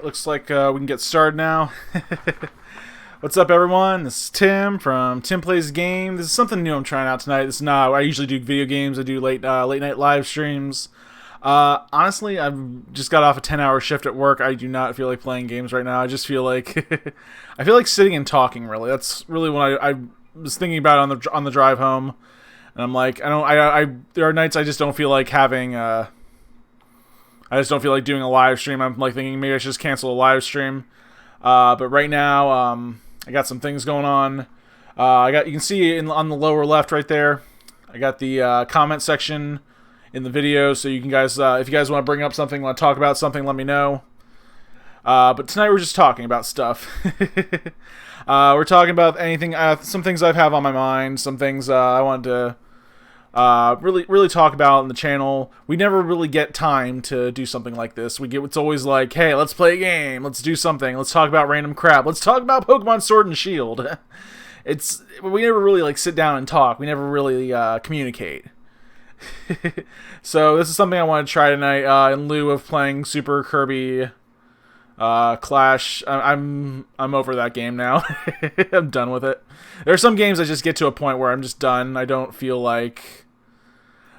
looks like we can get started now. What's up, everyone? This is Tim from TimPlaysAGame. This is something new I'm trying out tonight. This is not. I usually do video games. I do late night live streams. Honestly, I've just got off a 10-hour shift at work. I do not feel like playing games right now. I just feel like I feel like sitting and talking. Really, that's really what I was thinking about on the drive home. And I'm like, there are nights I just don't feel like having. I just don't feel like doing a live stream. I'm like thinking maybe I should just cancel a live stream. But right now, I got some things going on. You can see on the lower left right there, I got the comment section in the video, so you can guys, if you guys want to bring up something, want to talk about something, let me know. But tonight we're just talking about stuff. We're talking about anything, some things I have on my mind, some things I wanted to really talk about on the channel. We never really get time to do something like this. It's always like, hey, let's play a game, let's do something, let's talk about random crap, let's talk about Pokemon Sword and Shield. We never really like sit down and talk. We never really communicate. So this is something I want to try tonight in lieu of playing Super Kirby Clash. I'm over that game now. I'm done with it. There are some games I just get to a point where I'm just done. I don't feel like.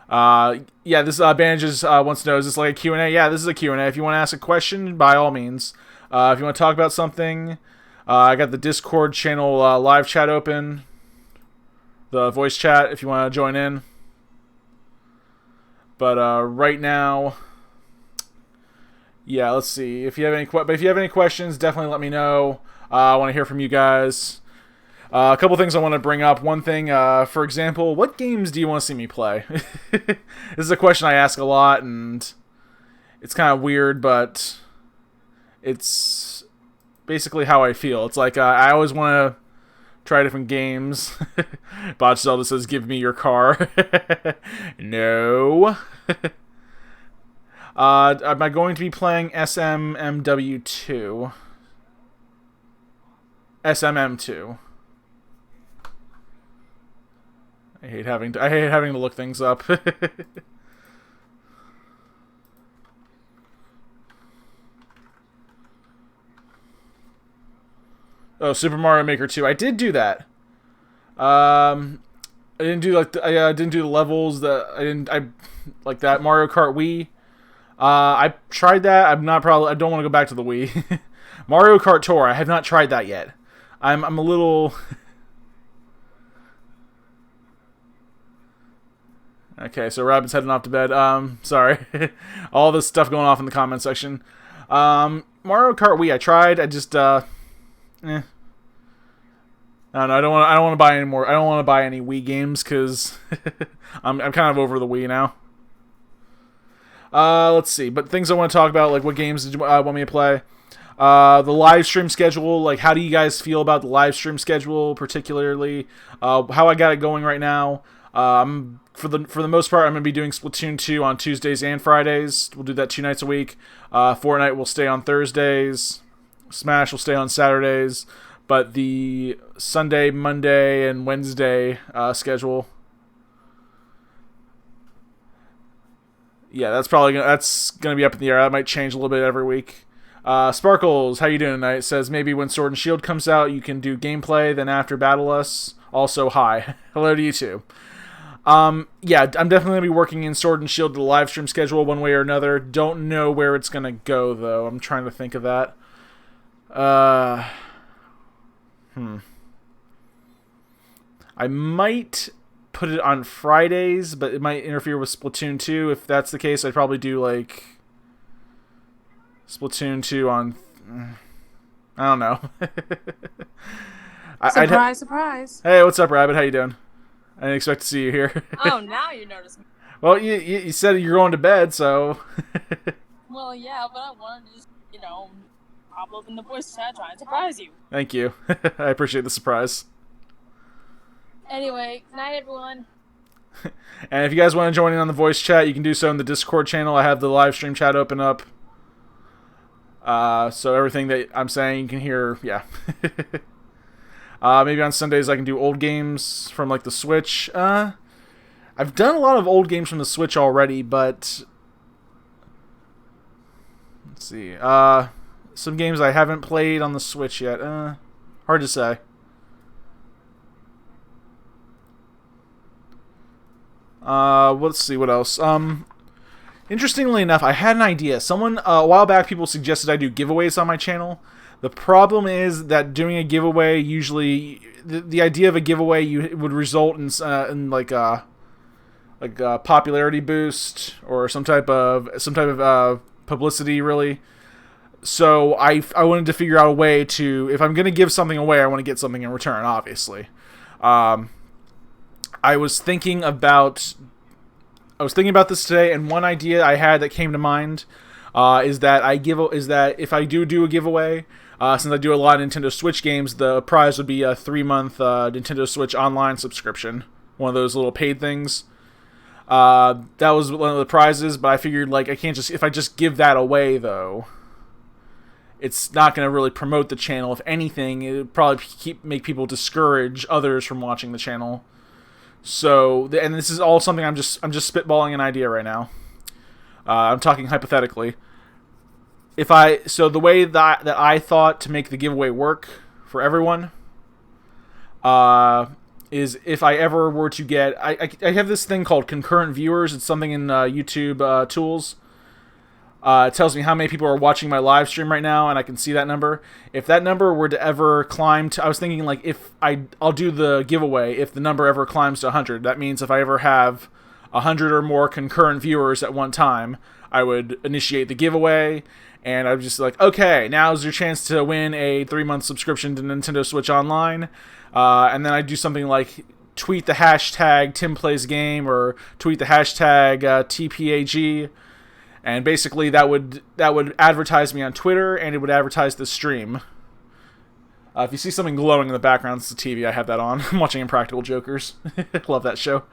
Yeah, this Bandages wants to know, is this like a Q&A? Yeah, this is a Q&A. If you want to ask a question, by all means. If you want to talk about something, I got the Discord channel live chat open. The voice chat if you want to join in. But right now, yeah, let's see. If you have any questions, definitely let me know. I want to hear from you guys. A couple things I want to bring up. One thing, for example, what games do you want to see me play? This is a question I ask a lot, and it's kind of weird, but it's basically how I feel. It's like I always want to try different games. Botch Zelda says, "Give me your car." No. Am I going to be playing SMMW2? SMM2. I hate having to look things up. Oh, Super Mario Maker 2. I did do that. I didn't do I didn't do the levels that I like that Mario Kart Wii. I tried that. I don't want to go back to the Wii. Mario Kart Tour. I have not tried that yet. I'm a little. Okay, so Rabbit's heading off to bed. Sorry. All this stuff going off in the comment section. Mario Kart Wii, I tried. I just, I don't know. I don't want to buy any more. I don't want to buy any Wii games because I'm kind of over the Wii now. Let's see. But things I want to talk about, like what games did you want me to play? The live stream schedule. Like, how do you guys feel about the live stream schedule, particularly? How I got it going right now. For the most part, I'm going to be doing Splatoon 2 on Tuesdays and Fridays. We'll do that 2 nights a week. Fortnite will stay on Thursdays. Smash will stay on Saturdays. But the Sunday, Monday, and Wednesday schedule, yeah, that's gonna be up in the air. That might change a little bit every week. Sparkles, how you doing tonight? Says maybe when Sword and Shield comes out, you can do gameplay. Then after Battle Us, also hi. Hello to you too. Yeah, I'm definitely going to be working in Sword and Shield to the live stream schedule one way or another. Don't know where it's going to go, though. I'm trying to think of that. I might put it on Fridays, but it might interfere with Splatoon 2. If that's the case, I'd probably do, like, Splatoon 2 on... I don't know. Surprise. Hey, what's up, Rabbit? How you doing? I didn't expect to see you here. Oh, now you notice me. Well, you said you're going to bed, so... Well, yeah, but I wanted to just, pop up in the voice chat, try and surprise you. Thank you. I appreciate the surprise. Anyway, good night, everyone. And if you guys want to join in on the voice chat, you can do so in the Discord channel. I have the live stream chat open up. So everything that I'm saying you can hear, yeah. Maybe on Sundays I can do old games from like the Switch. I've done a lot of old games from the Switch already, but let's see. some games I haven't played on the Switch yet. Hard to say. Let's see what else. Interestingly enough, I had an idea. Someone a while back, people suggested I do giveaways on my channel. The problem is that doing a giveaway usually the idea of a giveaway would result in like a popularity boost or some type of publicity, really. So I wanted to figure out a way to, if I'm going to give something away, I want to get something in return, obviously. I was thinking about this today, and one idea I had that came to mind is that if I do a giveaway, since I do a lot of Nintendo Switch games, the prize would be a 3-month Nintendo Switch online subscription, one of those little paid things. That was one of the prizes, but I figured, like, if I just give that away, though, it's not going to really promote the channel. If anything, it would probably make people discourage others from watching the channel. So, and this is all something I'm just spitballing an idea right now. I'm talking hypothetically. So the way that I thought to make the giveaway work for everyone, is if I ever were to get, I have this thing called concurrent viewers. It's something in YouTube tools. It tells me how many people are watching my live stream right now, and I can see that number. If that number were to ever climb to, I was thinking, like, if I'll do the giveaway if the number ever climbs to 100. That means if I ever have 100 or more concurrent viewers at one time, I would initiate the giveaway, and I was just like, okay, now's your chance to win a 3-month subscription to Nintendo Switch Online. And then I do something like tweet the hashtag TimPlaysAGame or tweet the hashtag TPAG. And basically, that would advertise me on Twitter, and it would advertise the stream. If you see something glowing in the background, it's the TV. I have that on. I'm watching Impractical Jokers. Love that show.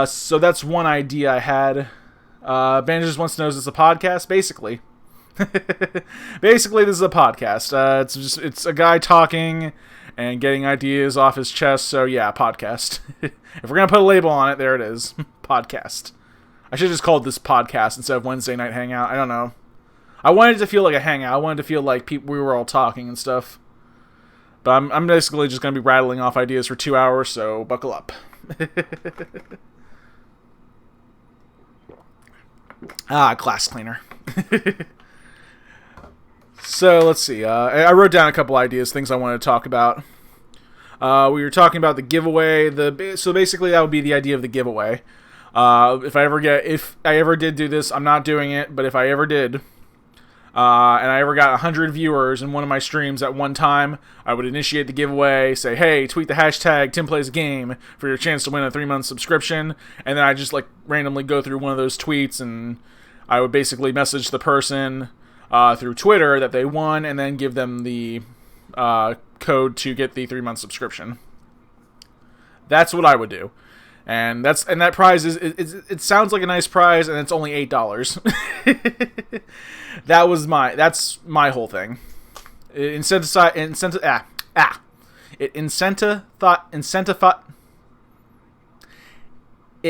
So that's one idea I had. Bandages wants to know, is this a podcast? Basically. Basically, this is a podcast. It's a guy talking and getting ideas off his chest. So yeah, podcast. If we're going to put a label on it, there it is. Podcast. I should have just called this podcast instead of Wednesday Night Hangout. I don't know. I wanted it to feel like a hangout. I wanted to feel like we were all talking and stuff. But I'm basically just going to be rattling off ideas for 2 hours, so buckle up. Class cleaner. So, let's see. I wrote down a couple ideas, things I wanted to talk about. We were talking about the giveaway. So basically, that would be the idea of the giveaway. If I ever did do this, I'm not doing it, but if I ever did, and I ever got 100 viewers in one of my streams at one time, I would initiate the giveaway, say, hey, tweet the hashtag TimPlaysAGame for your chance to win a 3-month subscription, and then I just, like, randomly go through one of those tweets, and I would basically message the person through Twitter that they won, and then give them the code to get the 3-month subscription. That's what I would do. And that prize it sounds like a nice prize, and it's only $8. That's my whole thing. It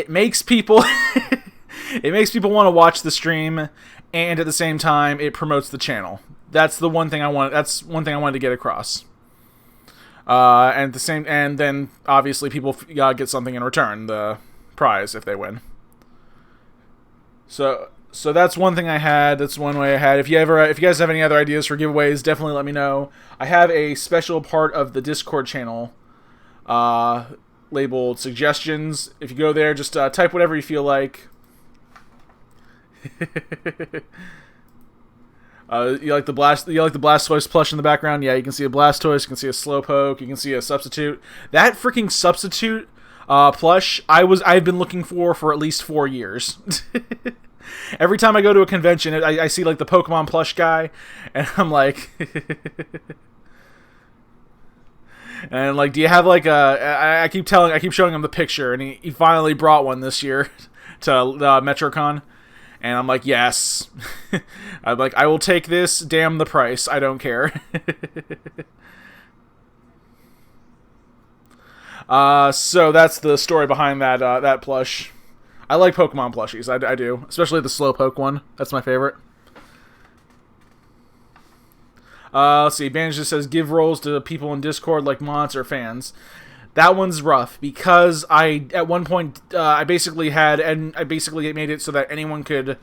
makes people it makes people want to watch the stream, and at the same time it promotes the channel. That's one thing I wanted to get across. And then obviously people get something in return, the prize if they win. So that's one thing I had. That's one way I had. If you guys have any other ideas for giveaways, definitely let me know. I have a special part of the Discord channel, labeled suggestions. If you go there, just type whatever you feel like. You like the Blastoise plush in the background? Yeah, you can see a Blastoise, you can see a Slowpoke, you can see a Substitute. That freaking Substitute plush I've been looking for at least 4 years. Every time I go to a convention, I see like the Pokemon plush guy, and I'm like, and like, do you have like I keep showing him the picture, and he finally brought one this year to MetroCon. And I'm like, yes. I'm like, I will take this. Damn the price. I don't care. So that's the story behind that plush. I like Pokemon plushies. I do. Especially the Slowpoke one. That's my favorite. Let's see. Bandage just says give roles to people in Discord like mods or fans. That one's rough because at one point I basically made it so that anyone could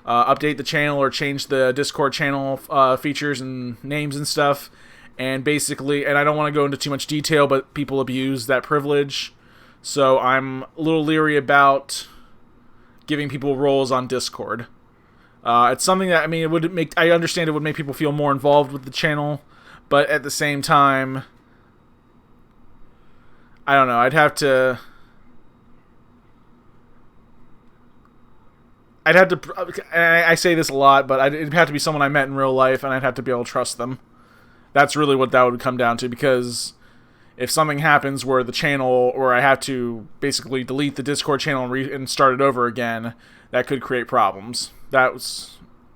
update the channel or change the Discord channel features and names and stuff. And basically, and I don't want to go into too much detail, but people abuse that privilege. So I'm a little leery about giving people roles on Discord. It's something that, I mean, I understand it would make people feel more involved with the channel, but at the same time, I don't know, I say this a lot, but it'd have to be someone I met in real life, and I'd have to be able to trust them. That's really what that would come down to, because if something happens where the channel, or I have to basically delete the Discord channel and start it over again, that could create problems. I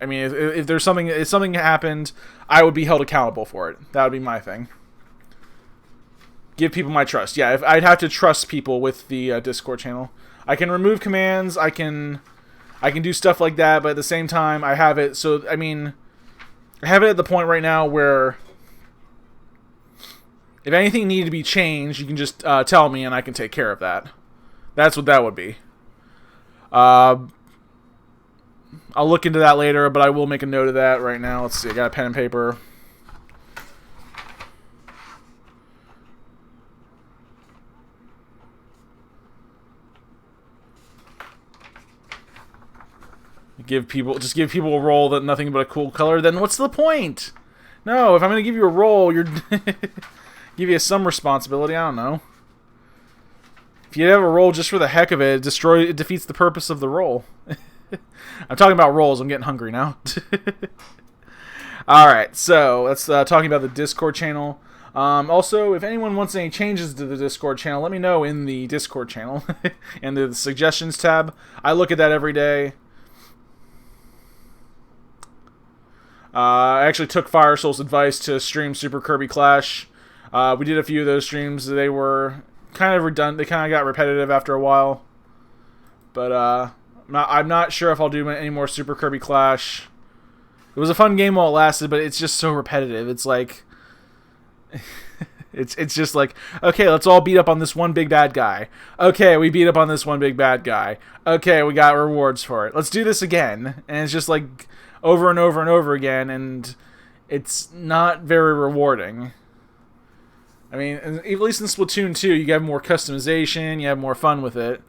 mean, if something happened, I would be held accountable for it. That would be my thing. Give people my trust. Yeah, I'd have to trust people with the Discord channel. I can remove commands. I can do stuff like that, but at the same time, I have it. So I mean, I have it at the point right now where if anything needed to be changed, you can just tell me, and I can take care of that. That's what that would be. I'll look into that later, but I will make a note of that right now. Let's see. I got a pen and paper. Just give people a role that nothing but a cool color. Then what's the point? No, if I'm going to give you a role, you're give you some responsibility. I don't know. If you have a role just for the heck of it, it defeats the purpose of the role. I'm talking about roles. I'm getting hungry now. Alright, so let's talking about the Discord channel. Also, if anyone wants any changes to the Discord channel, let me know in the Discord channel. And the suggestions tab. I look at that every day. I actually took Firesoul's advice to stream Super Kirby Clash. We did a few of those streams. They were kind of redundant. They kind of got repetitive after a while. But I'm not sure if I'll do any more Super Kirby Clash. It was a fun game while it lasted, but it's just so repetitive. It's like it's just like, okay, let's all beat up on this one big bad guy. Okay, we beat up on this one big bad guy. Okay, we got rewards for it. Let's do this again. And it's just like over and over and over again, and it's not very rewarding. I mean, at least in Splatoon 2, you have more customization, you have more fun with it.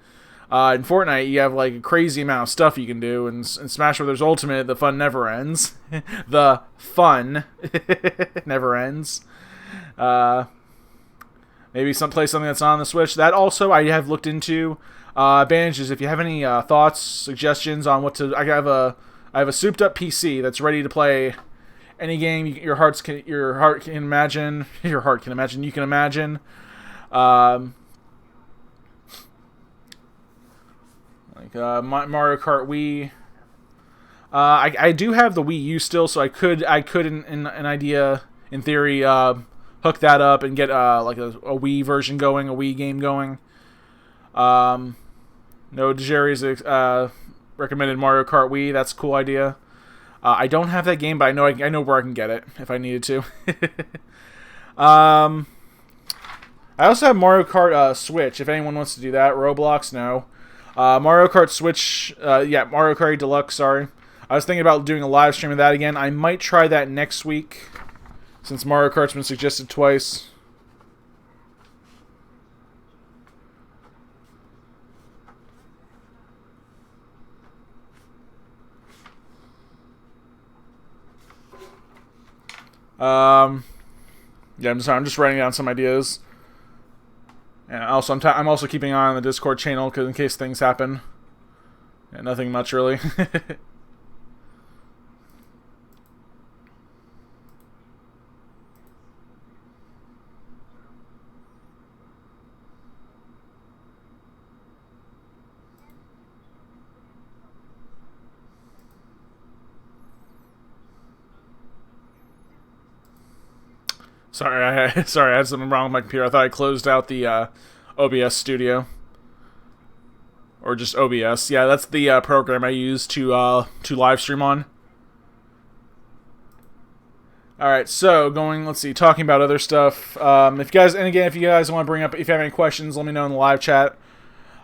In Fortnite, you have like a crazy amount of stuff you can do, and in Smash Bros. Ultimate, the fun never ends. The fun never ends. Maybe play something that's on the Switch. That also I have looked into. Bandages, if you have any thoughts, suggestions on what to... I have a souped up PC that's ready to play any game your heart can imagine. Your heart can imagine. You can imagine. Mario Kart Wii. I do have the Wii U still, so I could in an idea, in theory, hook that up and get like a Wii version going, a Wii game going. No, Jerry's recommended Mario Kart Wii. That's a cool idea. I don't have that game, but I know where I can get it if I needed to. I also have Mario Kart Switch. If anyone wants to do that, Roblox, no. Mario Kart Switch, yeah, Mario Kart Deluxe. Sorry, I was thinking about doing a live stream of that again. I might try that next week, since Mario Kart's been suggested twice. Yeah, I'm just writing down some ideas. And also, I'm also keeping an eye on the Discord channel in case things happen. Yeah, nothing much really. Sorry, I had something wrong with my computer. I thought I closed out the OBS Studio, or just OBS. Yeah, that's the program I use to live stream on. All right, so let's see, talking about other stuff. If you guys want to bring up, if you have any questions, let me know in the live chat.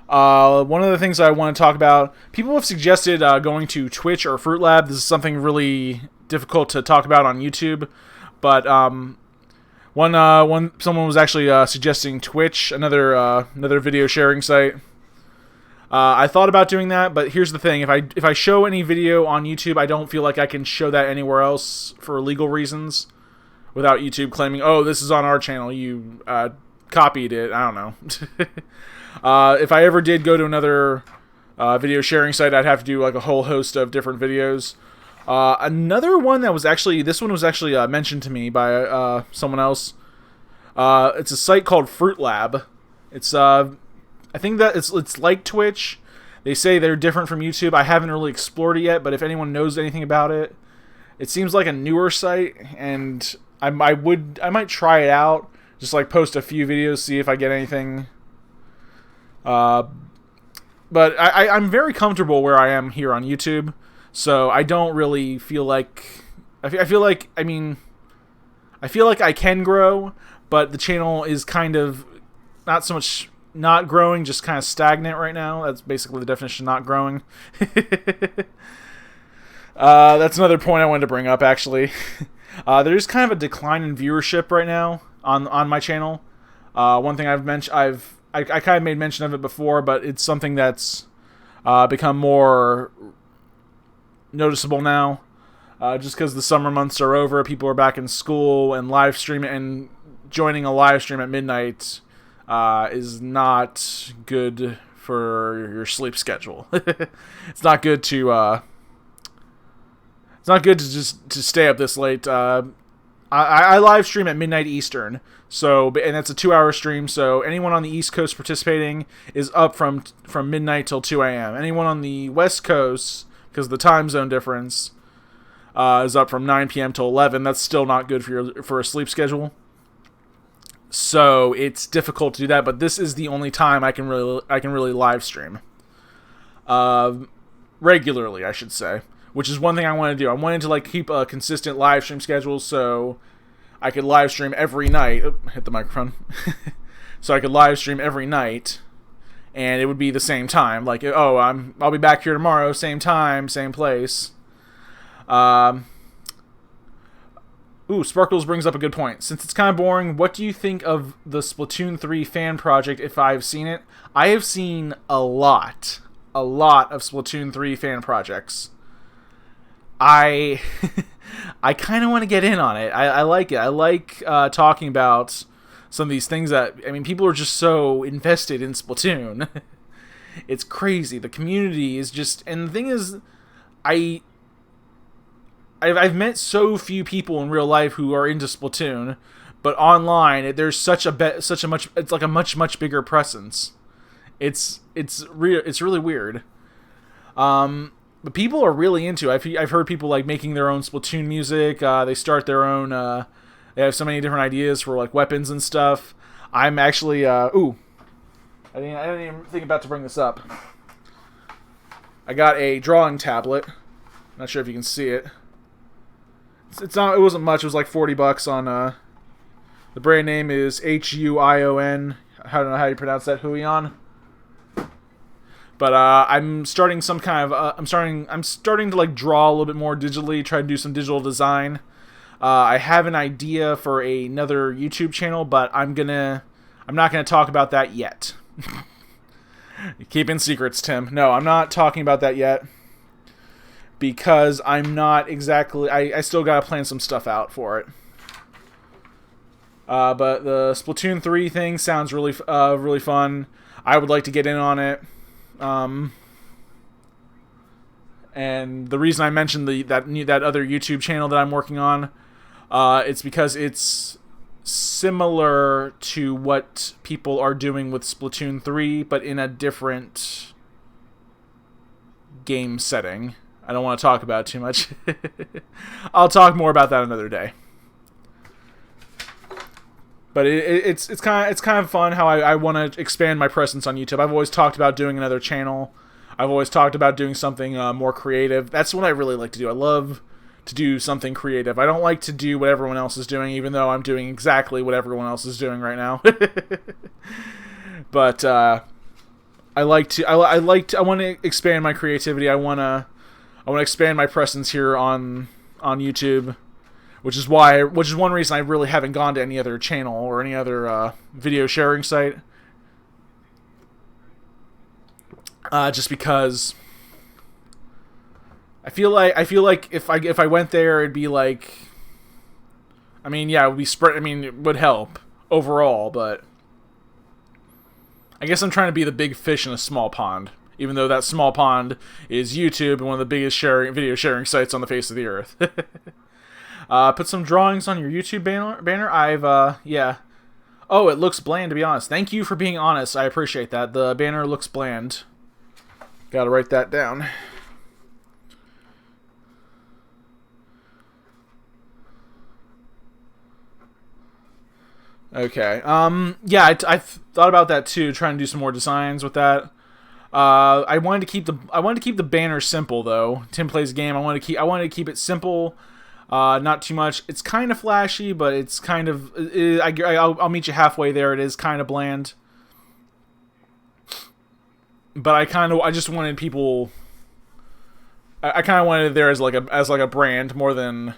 One of the things I want to talk about, people have suggested going to Twitch or Fruit Lab. This is something really difficult to talk about on YouTube, but someone was actually suggesting Twitch, another video sharing site. I thought about doing that, but here's the thing: if I show any video on YouTube, I don't feel like I can show that anywhere else for legal reasons, without YouTube claiming, "Oh, this is on our channel. You copied it." I don't know. If I ever did go to another video sharing site, I'd have to do like a whole host of different videos. Another one that was actually mentioned to me by someone else. It's a site called Fruit Lab. It's I think that it's like Twitch. They say they're different from YouTube. I haven't really explored it yet, but if anyone knows anything about it, it seems like a newer site, and I might try it out. Just like post a few videos, see if I get anything. But I'm very comfortable where I am here on YouTube, so I don't really feel like I feel like I can grow, but the channel is kind of not so much not growing, just kind of stagnant right now. That's basically the definition of not growing. That's another point I wanted to bring up, actually. There's kind of a decline in viewership right now on my channel. One thing I've mentioned, I kind of made mention of it before, but it's something that's become more noticeable now. Just because the summer months are over, people are back in school, and live streaming and joining a live stream at midnight is not good for your sleep schedule. It's not good to to stay up this late. I live stream at midnight Eastern, and that's a 2-hour stream. So anyone on the East Coast participating is up from midnight till 2 a.m. Anyone on the West Coast, because of the time zone difference, is up from 9 p.m. till 11. That's still not good for a sleep schedule. So it's difficult to do that, but this is the only time I can really live stream. Regularly, I should say, which is one thing I want to do. I wanted to like keep a consistent live stream schedule so I could live stream every night. Oh, hit the microphone. So I could live stream every night, and it would be the same time. Like, oh, I'll be back here tomorrow, same time, same place. Sparkles brings up a good point. Since it's kind of boring, what do you think of the Splatoon 3 fan project, if I've seen it? I have seen a lot of Splatoon 3 fan projects. I kind of want to get in on it. I like it. I like talking about some of these things that, people are just so invested in Splatoon. It's crazy. The community is just, and the thing is, I've met so few people in real life who are into Splatoon, but online there's it's like a much bigger presence. It's really weird. But people are really into it. I've heard people like making their own Splatoon music. They start their own. They have so many different ideas for like weapons and stuff. I'm actually I didn't even think about to bring this up. I got a drawing tablet. Not sure if you can see it. It wasn't much. It was like $40 on. The brand name is Huion. I don't know how you pronounce that. Huion. But I'm starting some kind of. I'm starting to like draw a little bit more digitally. Try to do some digital design. I have an idea for another YouTube channel, but I'm not gonna talk about that yet. Keeping secrets, Tim. No, I'm not talking about that yet. Because I'm not exactly... I still gotta plan some stuff out for it. But the Splatoon 3 thing sounds really fun. I would like to get in on it. And the reason I mentioned that other YouTube channel that I'm working on, it's because it's similar to what people are doing with Splatoon 3, but in a different game setting. I don't want to talk about it too much. I'll talk more about that another day. But it's kind of fun how I want to expand my presence on YouTube. I've always talked about doing another channel. I've always talked about doing something more creative. That's what I really like to do. I love to do something creative. I don't like to do what everyone else is doing, even though I'm doing exactly what everyone else is doing right now. But I want to expand my creativity. I want to expand my presence here on YouTube, which is one reason I really haven't gone to any other channel or any other video sharing site. Just because I feel like if I went there, it'd be like, I mean, yeah, it would be spread. I mean, it would help overall, but I guess I'm trying to be the big fish in a small pond, even though that small pond is YouTube and one of the biggest video sharing sites on the face of the earth. Put some drawings on your YouTube banner. Yeah. Oh, it looks bland, to be honest. Thank you for being honest. I appreciate that. The banner looks bland. Gotta write that down. Okay. Yeah, I thought about that too, trying to do some more designs with that. I wanted to keep the banner simple though. TimPlaysAGame. I wanted to keep it simple. Not too much. It's kind of flashy, but it's kind of. I'll meet you halfway there. It is kind of bland. But I just wanted people. I kind of wanted it there as like a brand more than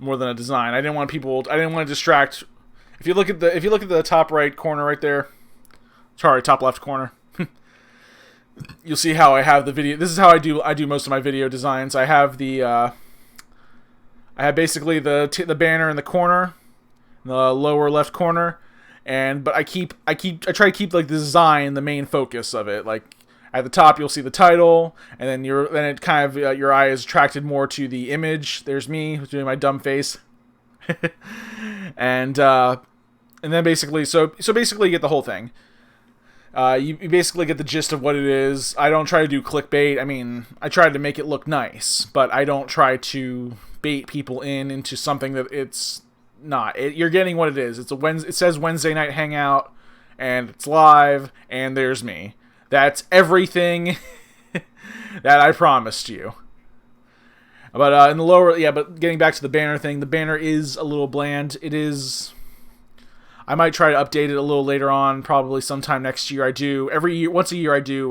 a design. I didn't want to distract. If you look at the top right corner right there, sorry, top left corner, you'll see how I have the video. This is how I do most of my video designs. I have basically the banner in the corner, in the lower left corner, but I try to keep like the design the main focus of it. Like at the top you'll see the title, and then it kind of your eye is attracted more to the image. There's me doing my dumb face. and then basically so basically you get the whole thing. You basically get the gist of what it is. I don't try to do clickbait. I mean, I try to make it look nice, but I don't try to bait people into something that it's not. You're getting what it is. It says Wednesday night hangout, and it's live, and there's me. That's everything that I promised you. But in the lower, yeah. But getting back to the banner thing, the banner is a little bland. It is. I might try to update it a little later on, probably sometime next year. I do every year, once a year. I do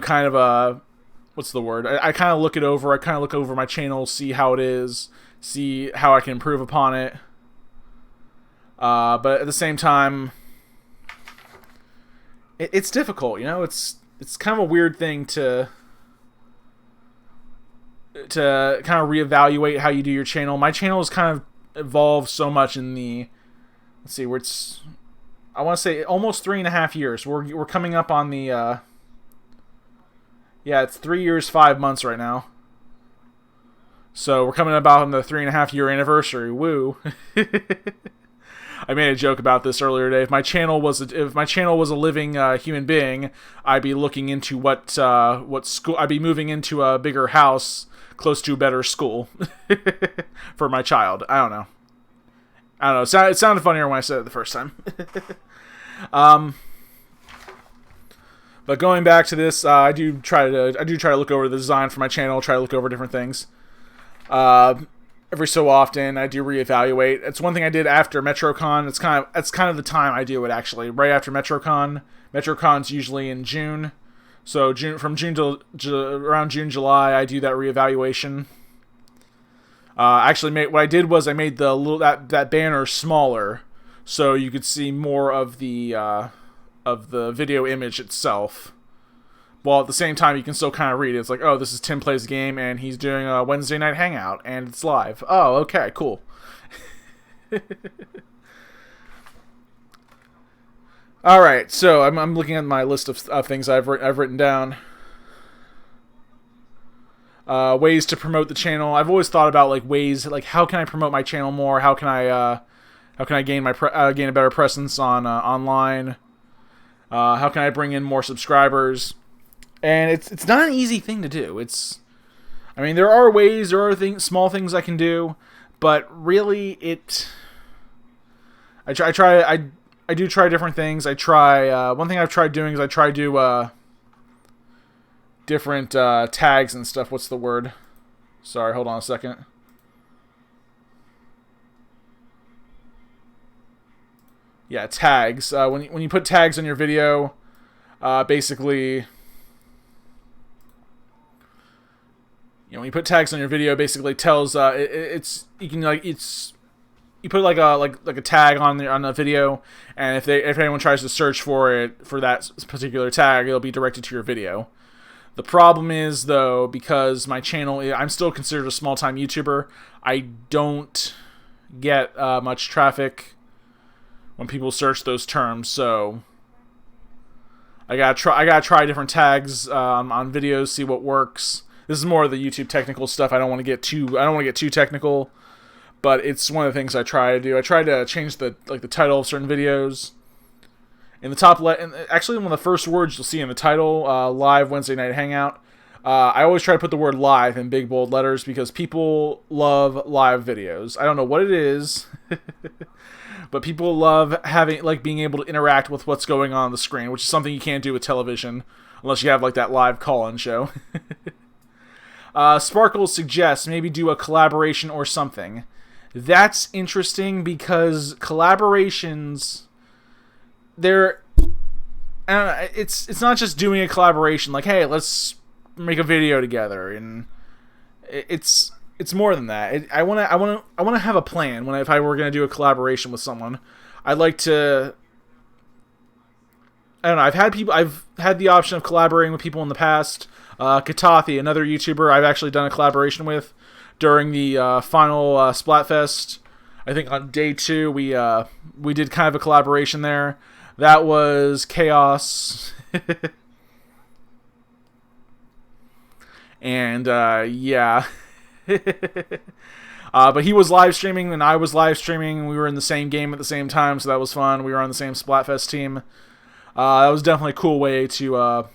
kind of a, what's the word? I kind of look it over. I kind of look over my channel, see how it is, see how I can improve upon it. But at the same time, it's difficult. You know, it's kind of a weird thing to kind of reevaluate how you do your channel. My channel has kind of evolved so much in the. Let's see, I want to say almost 3.5 years. We're coming up on the, yeah, it's 3 years, 5 months right now. So we're coming about on the 3.5 year anniversary. Woo! I made a joke about this earlier today. If my channel was a living human being, I'd be looking into what school. I'd be moving into a bigger house close to a better school for my child. I don't know. It sounded funnier when I said it the first time. But going back to this, I do try to look over the design for my channel. Try to look over different things. Every so often, I do reevaluate. It's one thing I did after MetroCon. It's kind of the time I do it actually. Right after MetroCon. MetroCon's usually in June, so from June to around June, July, I do that reevaluation. Actually, what I did was I made that banner smaller, so you could see more of the video image itself. While at the same time, you can still kind of read it. It's like, oh, this is TimPlaysAGame, and he's doing a Wednesday night hangout, and it's live. Oh, okay, cool. All right, so I'm looking at my list of things I've written down. Ways to promote the channel. I've always thought about ways how can I promote my channel more? How can I gain gain a better presence on online? How can I bring in more subscribers? And it's not an easy thing to do. I mean, there are small things I can do, but really I do try different things. One thing I've tried doing is I try to do different tags and stuff. What's the word? Sorry, hold on a second. Yeah, tags. When you put tags on your video, basically, when you put tags on your video, basically tells it's you can like it's you put like a tag on the video, and if anyone tries to search for that particular tag, it'll be directed to your video. The problem is, though, because my channel, I'm still considered a small-time YouTuber, I don't get much traffic when people search those terms, so I gotta try different tags on videos, see what works. This is more of the YouTube technical stuff. I don't want to get too technical, but it's one of the things I try to do. I try to change the title of certain videos. In the top actually one of the first words you'll see in the title, live Wednesday night hangout. I always try to put the word live in big bold letters because people love live videos. I don't know what it is, but people love being able to interact with what's going on the screen, which is something you can't do with television unless you have like that live call-in show. Sparkles suggests maybe do a collaboration or something. That's interesting because collaborations, it's not just doing a collaboration like, hey, let's make a video together, and it's more than that. I want to have a plan if I were going to do a collaboration with someone. I'd like to, I don't know, I've had the option of collaborating with people in the past. Katathi, another YouTuber I've actually done a collaboration with during the final Splatfest. I think on day 2 we did kind of a collaboration there. That was chaos. And yeah. But he was live streaming and I was live streaming. We were in the same game at the same time, so that was fun. We were on the same Splatfest team. That was definitely a cool way to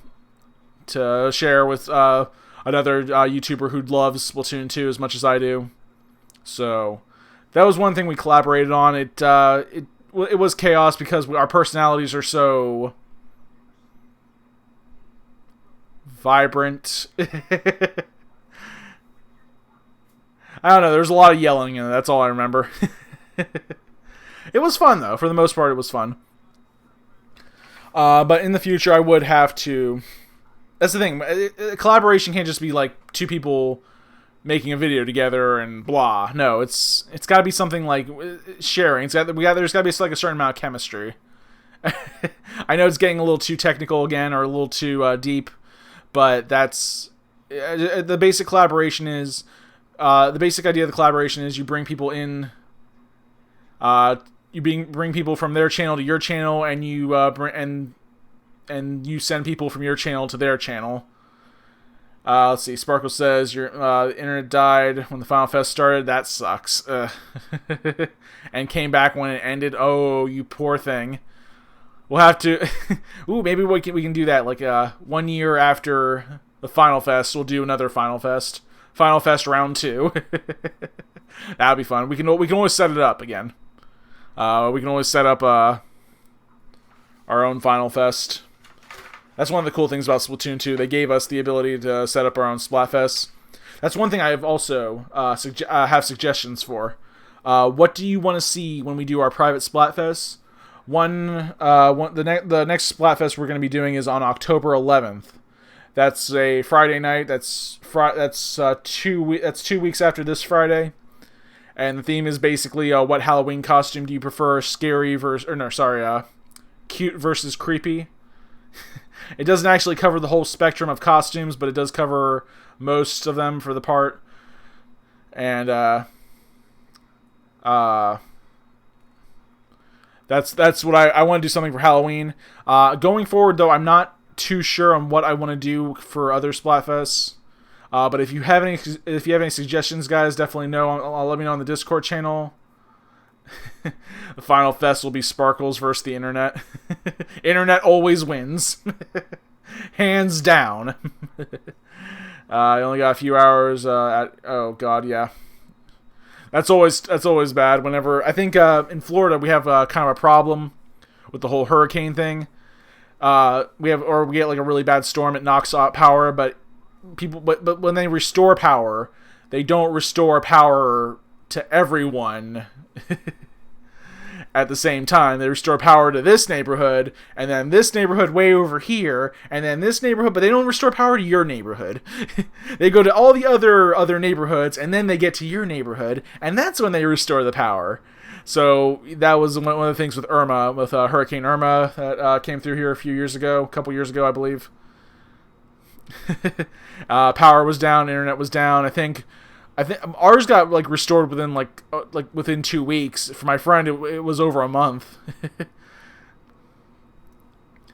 share with another YouTuber who loves Splatoon 2 as much as I do. So that was one thing we collaborated on. It was chaos because our personalities are so vibrant. I don't know, there's a lot of yelling in it, that's all I remember. It was fun, though. For the most part, it was fun. But in the future, I would have to... That's the thing. Collaboration can't just be like two people making a video together and blah. No, it's got to be something like sharing. There's got to be like a certain amount of chemistry. I know it's getting a little too technical again, or a little too deep, but that's the basic collaboration is the basic idea of the collaboration is you bring people in. You bring people from their channel to your channel, and you and you send people from your channel to their channel. Let's see. Sparkle says your internet died when the Final Fest started. That sucks. And came back when it ended. Oh, you poor thing. We'll have to. Ooh, maybe we can do that. Like 1 year after the Final Fest, we'll do another Final Fest. Final Fest round 2. That'll be fun. We can always set it up again. We can always set up our own Final Fest. That's one of the cool things about Splatoon 2. They gave us the ability to set up our own Splatfest. That's one thing I've also have suggestions for. What do you want to see when we do our private Splatfest? The next Splatfest we're going to be doing is on October 11th. That's a Friday night. That's 2 weeks after this Friday. And the theme is basically what Halloween costume do you prefer? Scary cute versus creepy. It doesn't actually cover the whole spectrum of costumes, but it does cover most of them for the part. And that's what I want to do, something for Halloween. Going forward, though, I'm not too sure on what I want to do for other Splatfests. But if you have any suggestions, guys, definitely let me know on the Discord channel. The final fest will be Sparkles versus the internet. Internet always wins. Hands down. I only got a few hours oh god, yeah. That's always bad. Whenever I think in Florida we have kind of a problem with the whole hurricane thing. We get like a really bad storm, it knocks out power, but when they restore power, they don't restore power to everyone at the same time. They restore power to this neighborhood, and then this neighborhood way over here, and then this neighborhood, but they don't restore power to your neighborhood. They go to all the other neighborhoods, and then they get to your neighborhood, and that's when they restore the power. So that was one of the things with Irma, with Hurricane Irma that came through here a couple years ago, I believe. Power was down, internet was down. I think ours got like restored within within 2 weeks. For my friend, it was over a month.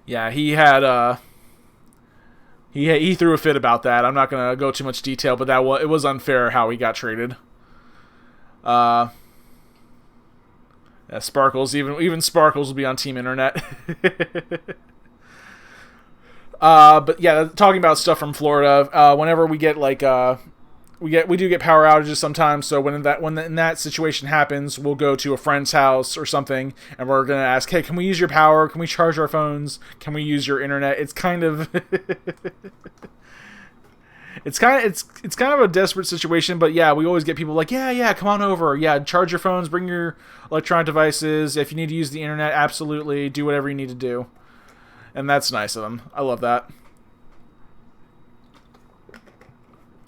Yeah, he had he threw a fit about that. I'm not gonna go too much detail, but it was unfair how he got treated. Yeah, Sparkles, even Sparkles will be on Team Internet. But yeah, talking about stuff from Florida. Whenever we get we do get power outages sometimes. So when that situation happens, we'll go to a friend's house or something, and we're gonna ask, "Hey, can we use your power? Can we charge our phones? Can we use your internet?" It's kind of it's kind of a desperate situation, but yeah, we always get people like, yeah, come on over. Yeah, charge your phones, bring your electronic devices. If you need to use the internet, absolutely, do whatever you need to do. And that's nice of them. I love that.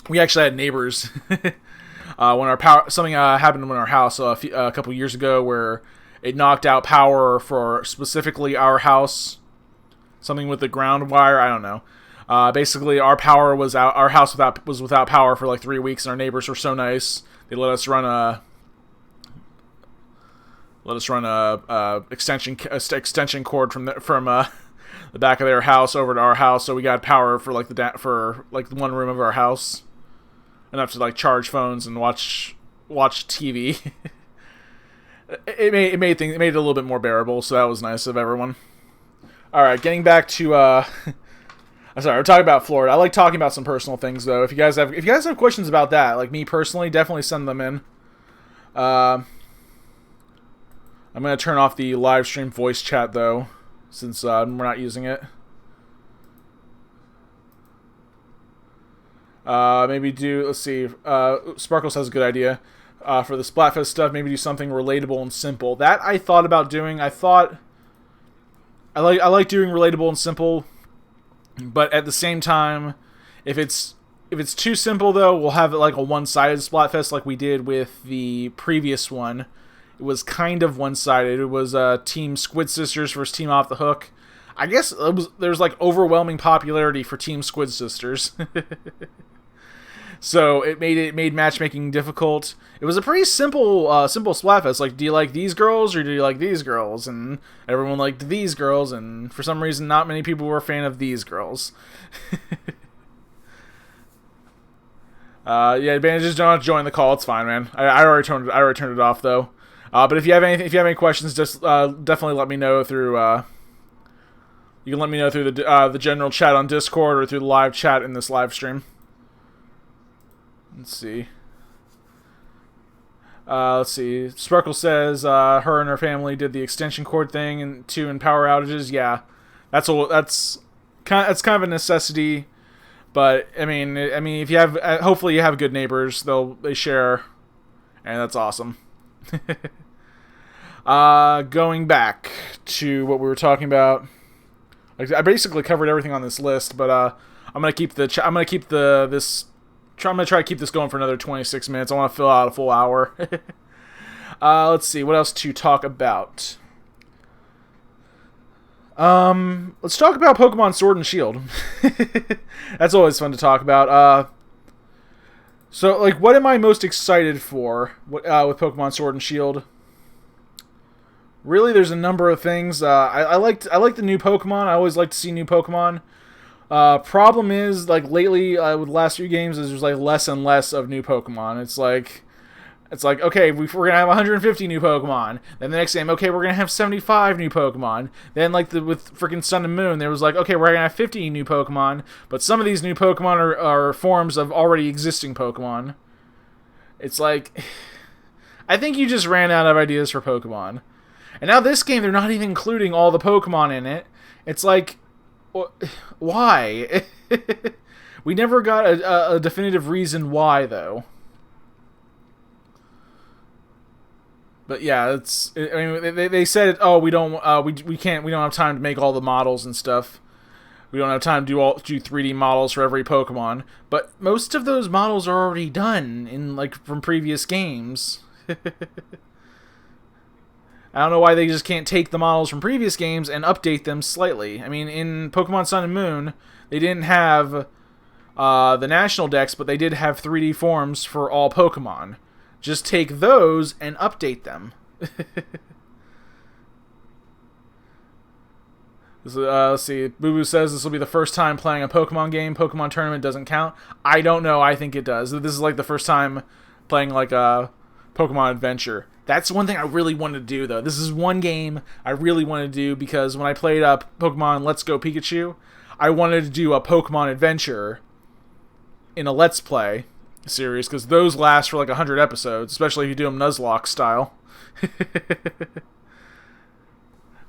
We actually had neighbors when something happened in our house a couple years ago where it knocked out power for specifically our house. Something with the ground wire, I don't know. Basically, our power was out. Our house was without power for like 3 weeks, and our neighbors were so nice. They let us run a extension cord from the back of their house over to our house, so we got power for like the one room of our house, enough to like charge phones and watch TV. it made it a little bit more bearable, so that was nice of everyone. All right, getting back to I'm sorry, we're talking about Florida. I like talking about some personal things though. If you guys have questions about that, like me personally, definitely send them in. I'm gonna turn off the live stream voice chat though, since we're not using it. Let's see. Sparkles has a good idea. For the Splatfest stuff, maybe do something relatable and simple. That I thought about doing. I like doing relatable and simple, but at the same time, if it's too simple though, we'll have it like a one-sided Splatfest like we did with the previous one. It was kind of one-sided. It was Team Squid Sisters versus Team Off the Hook. I guess there's like overwhelming popularity for Team Squid Sisters. So it made matchmaking difficult. It was a pretty simple Splatfest. Like, do you like these girls or do you like these girls? And everyone liked these girls, and for some reason, not many people were a fan of these girls. Yeah, just don't join the call. It's fine, man. I already turned it off though. But if you have any questions, just definitely let me know through. You can let me know through the general chat on Discord or through the live chat in this live stream. Let's see. Sparkle says her and her family did the extension cord thing in power outages. Yeah, that's kind of a necessity. But I mean, if you have, hopefully you have good neighbors. They share, and that's awesome. Going back to what we were talking about, I basically covered everything on this list. But I'm gonna try to keep this going for another 26 minutes. I want to fill out a full hour. Let's see, what else to talk about? Let's talk about Pokemon Sword and Shield. That's always fun to talk about. So, like, what am I most excited for with Pokemon Sword and Shield? Really, there's a number of things. I like the new Pokemon. I always like to see new Pokemon. Problem is, like, lately, with the last few games, there's like less and less of new Pokemon. It's like, okay, we're gonna have 150 new Pokemon. Then the next game, okay, we're gonna have 75 new Pokemon. Then, like, with freaking Sun and Moon, there was like, okay, we're gonna have 50 new Pokemon. But some of these new Pokemon are forms of already existing Pokemon. It's like, I think you just ran out of ideas for Pokemon. And now this game, they're not even including all the Pokemon in it. It's like, why? We never got a definitive reason why, though. But yeah, I mean, they said, oh, we don't, we can't, we don't have time to make all the models and stuff. We don't have time to do 3D models for every Pokemon. But most of those models are already done in from previous games. I don't know why they just can't take the models from previous games and update them slightly. I mean, in Pokemon Sun and Moon, they didn't have the National Dex, but they did have 3D forms for all Pokemon. Just take those and update them. Let's see. Boo Boo says this will be the first time playing a Pokemon game. Pokemon Tournament doesn't count. I don't know. I think it does. This is the first time playing a Pokemon Adventure. That's one thing I really wanted to do, though. This is one game I really wanted to do because when I played Pokemon Let's Go Pikachu, I wanted to do a Pokemon Adventure in a Let's Play series because those last for 100 episodes, especially if you do them Nuzlocke style.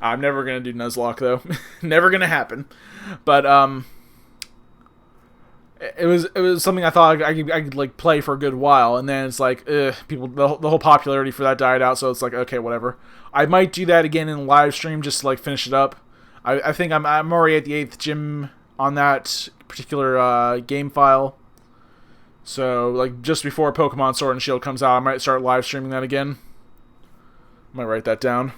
I'm never gonna do Nuzlocke though. Never gonna happen. But it was something I thought I could play for a good while, and then it's people the whole popularity for that died out, so it's okay, whatever. I might do that again in live stream just to finish it up. I think I'm already at the 8th gym on that particular game file. So just before Pokemon Sword and Shield comes out, I might start live streaming that again. I might write that down.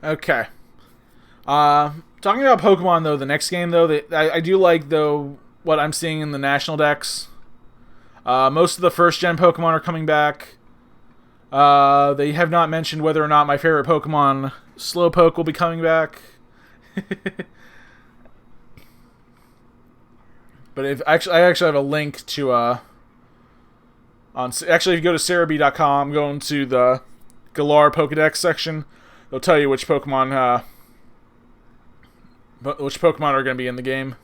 Okay. Talking about Pokemon, though, the next game, though, I do like, though, what I'm seeing in the National Dex. Most of the first-gen Pokemon are coming back. They have not mentioned whether or not my favorite Pokemon, Slowpoke, will be coming back. But I actually have a link to, actually, if you go to Cerebi.com, go into the Galar Pokedex section, they'll tell you which Pokemon are going to be in the game.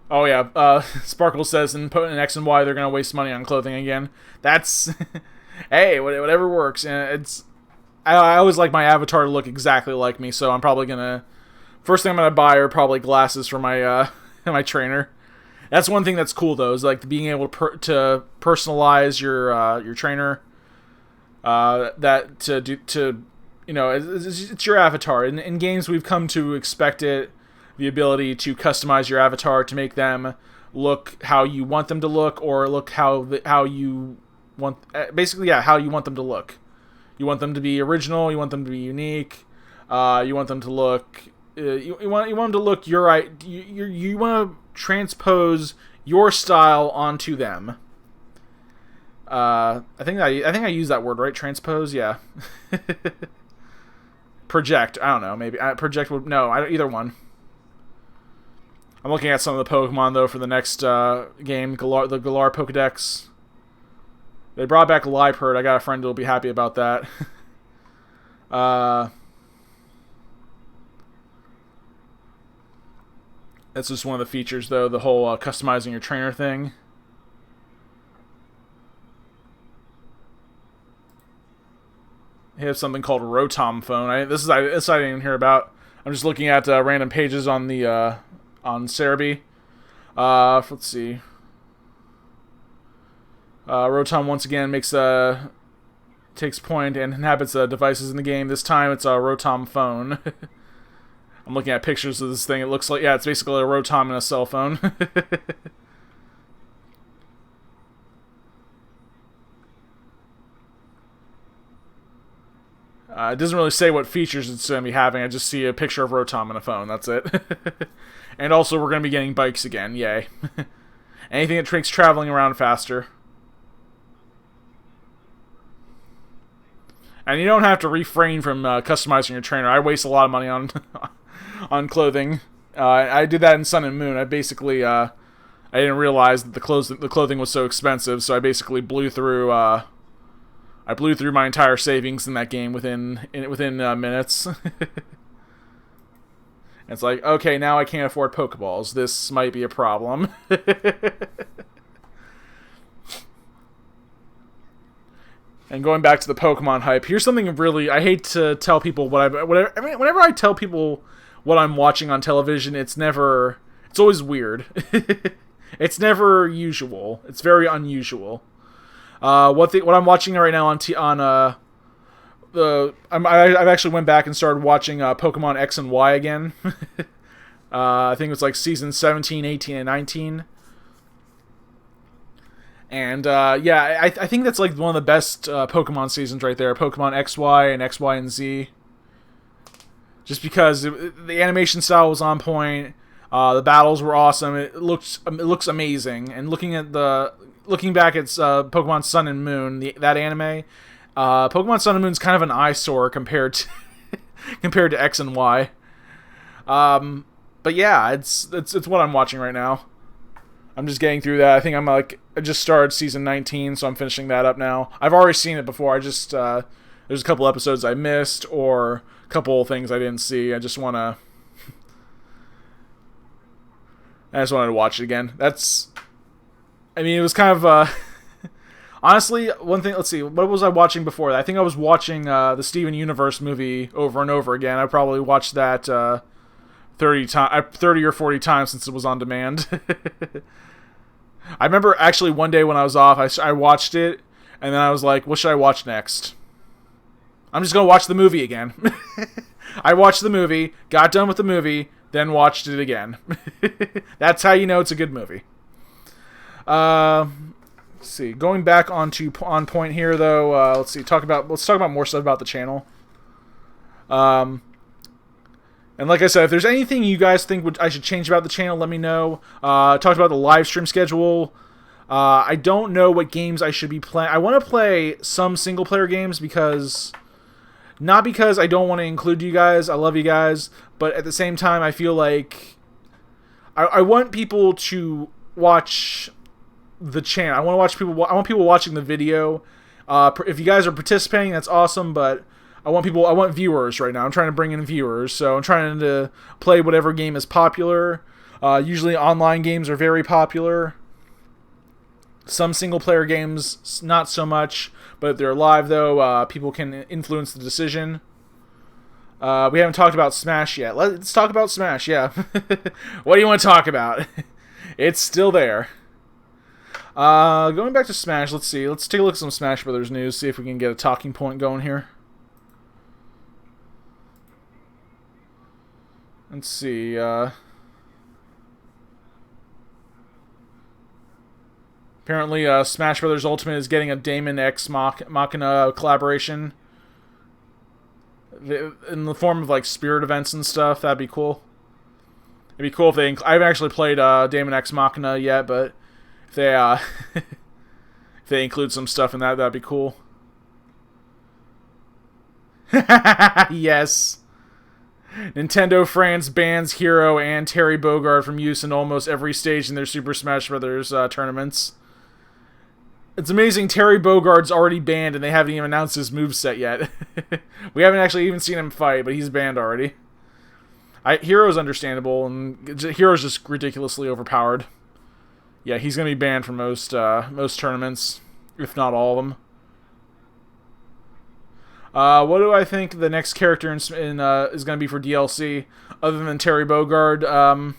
Oh yeah, Sparkle says in X and Y they're going to waste money on clothing again. That's hey, whatever works. And I always like my avatar to look exactly like me, so I'm probably gonna first thing I'm gonna buy are probably glasses for my my trainer. That's one thing that's cool though, is being able to personalize your trainer. It's your avatar. In games we've come to expect it, the ability to customize your avatar to make them look how you want them to look, or look how you want, basically how you want them to look. You want them to be original. You want them to be unique. You want them to look. You want them to look your right. You want to transpose your style onto them. I think I use that word right. Transpose, yeah. Project. I don't know. Maybe project would either one. I'm looking at some of the Pokemon though for the next game, the Galar Pokedex. They brought back Liepard. I got a friend who'll be happy about that. That's just one of the features, though, the whole customizing your trainer thing. They have something called Rotom Phone. This I didn't even hear about. I'm just looking at random pages on the on Cerebi. Let's see. Rotom once again takes point and inhabits devices in the game. This time it's a Rotom Phone. I'm looking at pictures of this thing. It looks like, it's basically a Rotom and a cell phone. It doesn't really say what features it's going to be having. I just see a picture of Rotom and a phone. That's it. And also, we're going to be getting bikes again. Yay. Anything that makes traveling around faster. And you don't have to refrain from customizing your trainer. I waste a lot of money on on clothing. I did that in Sun and Moon. I basically I didn't realize that the clothing was so expensive, so I basically blew through my entire savings in that game within minutes. It's like, okay, now I can't afford Pokeballs. This might be a problem. And going back to the Pokemon hype, here's something really I hate to tell people whenever I tell people what I'm watching on television, it's always weird. It's never usual. It's very unusual. What I'm watching right now I've actually went back and started watching Pokemon X and Y again. I think it's like season 17, 18, and 19. And yeah, I think that's like one of the best Pokemon seasons right there. Pokemon XY and XY and Z. Just because the animation style was on point, the battles were awesome. It looks amazing. And looking back at Pokemon Sun and Moon, that anime, Pokemon Sun and Moon's kind of an eyesore compared to X and Y. But yeah, it's what I'm watching right now. I'm just getting through that. I think I just started season 19, so I'm finishing that up now. I've already seen it before. I just there's a couple episodes I missed or a couple of things I didn't see. I just wanted to watch it again. It was kind of honestly, one thing. Let's see, what was I watching before that? I think I was watching the Steven Universe movie over and over again. I probably watched that 30 or 40 times since it was on demand. I remember actually one day when I was off, I watched it, and then I was like, what should I watch next? I'm just going to watch the movie again. I watched the movie, got done with the movie, then watched it again. That's how you know it's a good movie. Let's see. Going back on point here, though, let's talk about more stuff about the channel. And like I said, if there's anything you guys think I should change about the channel, let me know. Talked about the live stream schedule. I don't know what games I should be playing. I want to play some single-player games not because I don't want to include you guys. I love you guys. But at the same time, I feel like I want people to watch the channel. I want people watching the video. If you guys are participating, that's awesome, but I want viewers right now. I'm trying to bring in viewers, so I'm trying to play whatever game is popular. Usually online games are very popular. Some single-player games, not so much, but if they're live, though, people can influence the decision. We haven't talked about Smash yet. Let's talk about Smash, yeah. What do you want to talk about? It's still there. Going back to Smash, let's see. Let's take a look at some Smash Brothers news, see if we can get a talking point going here. Let's see, apparently, Smash Brothers Ultimate is getting a Daemon X Machina collaboration. In the form of, like, spirit events and stuff. That'd be cool. It'd be cool if they... I haven't actually played Daemon X Machina yet, but if they, if they include some stuff in that, that'd be cool. Yes. Nintendo France bans Hero and Terry Bogard from use in almost every stage in their Super Smash Bros. Tournaments. It's amazing Terry Bogard's already banned and they haven't even announced his moveset yet. We haven't actually even seen him fight, but he's banned already. Hero's understandable, and Hero's just ridiculously overpowered. Yeah, he's going to be banned from most tournaments, if not all of them. What do I think the next character is going to be for DLC, other than Terry Bogard?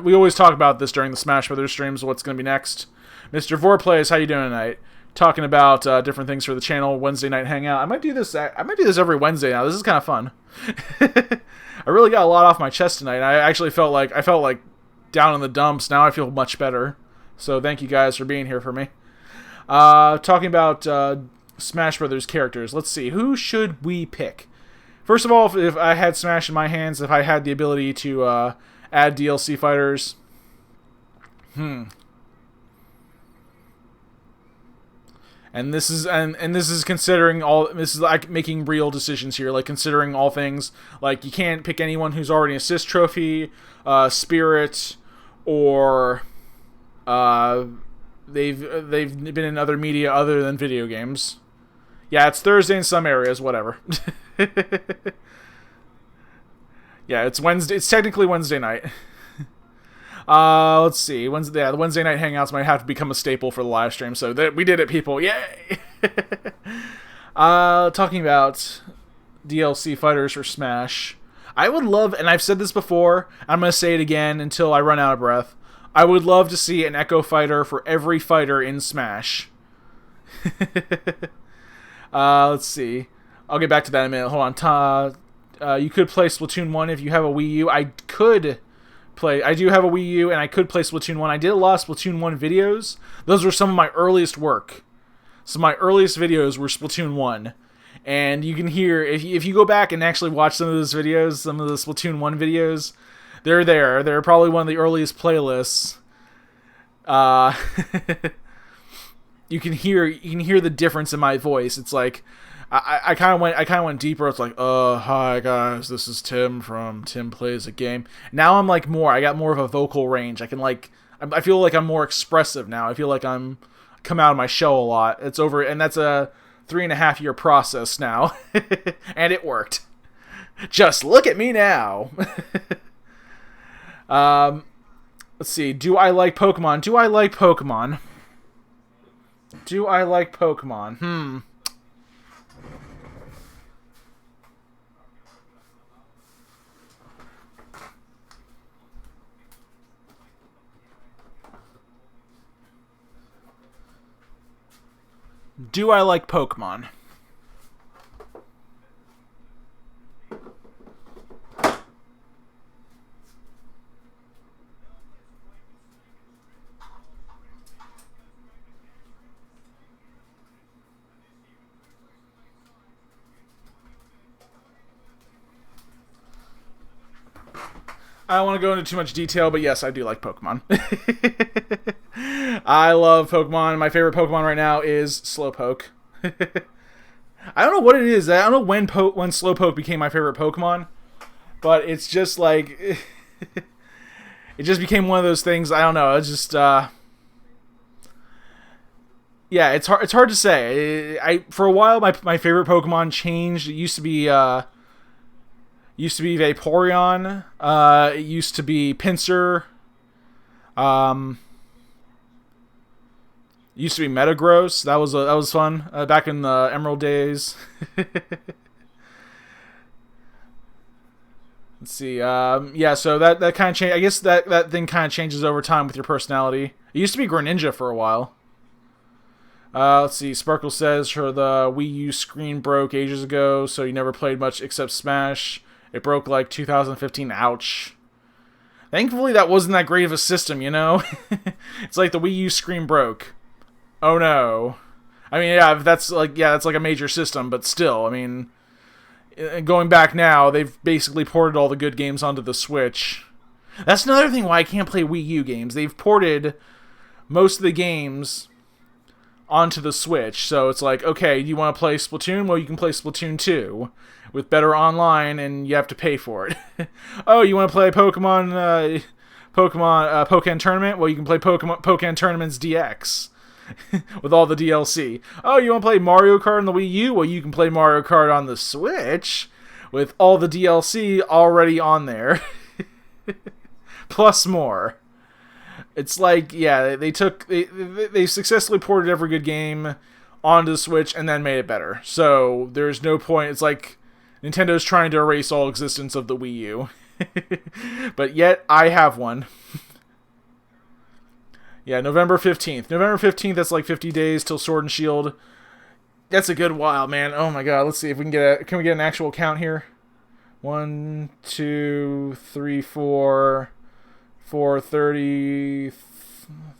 We always talk about this during the Smash Brothers streams, what's going to be next. Mr. Vorplays, how you doing tonight? Talking about different things for the channel, Wednesday night hangout. I might do this every Wednesday now. This is kind of fun. I really got a lot off my chest tonight. I actually felt like down in the dumps. Now I feel much better. So thank you guys for being here for me. Talking about Smash Brothers characters. Let's see. Who should we pick? First of all, if I had Smash in my hands, if I had the ability to add DLC fighters, and this is considering all. This is like making real decisions here, like considering all things. Like you can't pick anyone who's already an assist trophy, Spirit, or they've been in other media other than video games. Yeah, it's Thursday in some areas, whatever. Yeah, it's Wednesday. It's technically Wednesday night. Let's see. The Wednesday night hangouts might have to become a staple for the live stream. So we did it, people. Yay! Talking about DLC fighters for Smash. I would love, and I've said this before, I'm going to say it again until I run out of breath. I would love to see an Echo fighter for every fighter in Smash. Let's see. I'll get back to that in a minute. Hold on. You could play Splatoon 1 if you have a Wii U. I do have a Wii U, and I could play Splatoon 1. I did a lot of Splatoon 1 videos. Those were some of my earliest work. So my earliest videos were Splatoon 1. And you can hear, if you go back and actually watch some of those videos, some of the Splatoon 1 videos, they're there. They're probably one of the earliest playlists. You can hear the difference in my voice. It's like I kind of went deeper. It's like, hi guys, this is Tim from Tim Plays a Game. Now I'm like I got more of a vocal range. I feel like I'm more expressive now. I feel like I'm come out of my shell a lot. It's over, and that's a 3.5-year process now, and it worked. Just look at me now. Let's see. Do I like Pokemon? Do I like Pokemon? Do I like Pokemon? I don't want to go into too much detail, but yes, I do like Pokemon. I love Pokemon. My favorite Pokemon right now is Slowpoke. I don't know what it is. I don't know when Slowpoke became my favorite Pokemon, but it's just like it just became one of those things. I don't know. It's just yeah, it's hard to say. For a while my favorite Pokemon changed. It used to be Vaporeon. It used to be Pinsir. Used to be Metagross. That was fun back in the Emerald days. Let's see. Yeah. So that kind of change. I guess that thing kind of changes over time with your personality. It used to be Greninja for a while. Let's see. Sparkle says the Wii U screen broke ages ago, so you never played much except Smash. It broke like 2015. Ouch. Thankfully, that wasn't that great of a system, you know? It's like the Wii U screen broke. Oh no. I mean, yeah, that's like a major system, but still, I mean, going back now, they've basically ported all the good games onto the Switch. That's another thing why I can't play Wii U games. They've ported most of the games onto the Switch, so it's like, okay, you want to play Splatoon? Well, you can play Splatoon 2 with better online, and you have to pay for it. Oh, you want to play Pokemon Tournament? Well, you can play Pokemon Tournaments DX with all the DLC. Oh, you want to play Mario Kart on the Wii U? Well, you can play Mario Kart on the Switch with all the DLC already on there. Plus more. It's like, yeah, they successfully ported every good game onto the Switch and then made it better. So there's no point. It's like Nintendo's trying to erase all existence of the Wii U. But yet, I have one. Yeah, November 15th. November 15th, that's like 50 days till Sword and Shield. That's a good while, man. Oh my god, let's see if we can can we get an actual count here? 1, 2, 3, 4, 30,